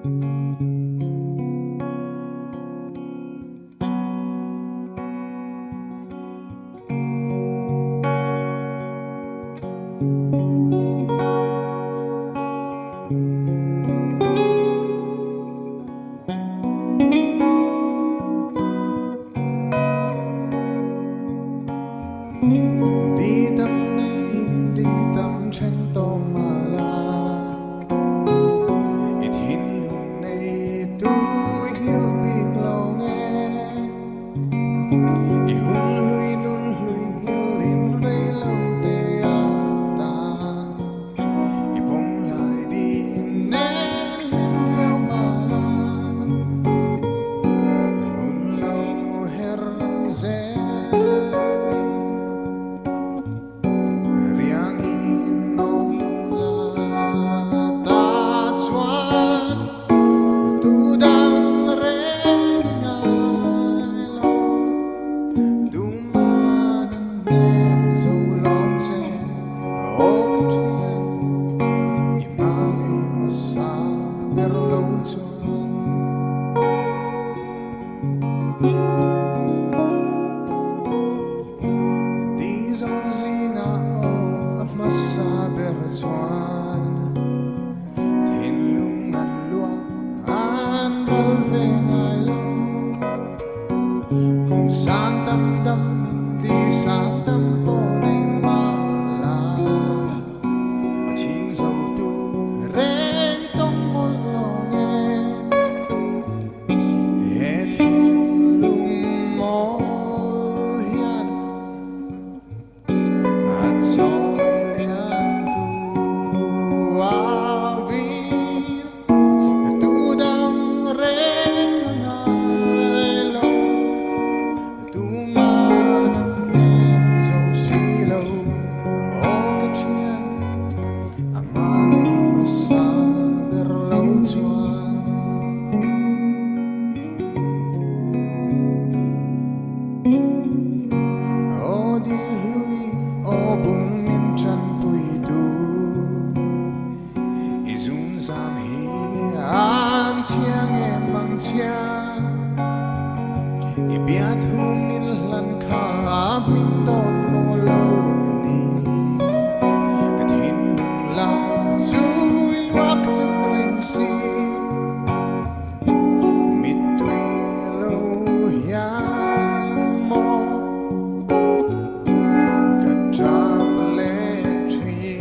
Di tâm nay di tâm trên tô mà la ít hin lùng này tôi hiểu biết lâu nghe i hun lui hiểu in vây lâu tê tan i bông lại đi nén lên theo mà la hun lâu her dê cùng sáng tâm đâm đi sáng tâm bồ nên mà là chính dầu tu rèn tông một lò nghe hết hình lung mô hiền hạt rồi liền tu à vì tu đâm rèn ngài lâu tu man nên dấu xí lâu ô cái chuyện amang masa berlau chuan ô đi lui ô bung min chan pui tu i zum zam hi an chiang em mang chiang i biat hum in lan kha min dot mo lo ni ka thin lung la zui luak ring si mit tui lo yang mo ka trap le tri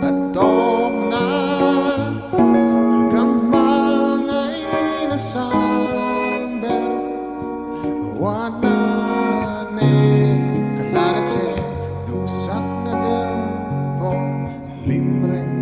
atop na kamang ai na sang ber wana nên cả là che đủ sắc na del po lim reng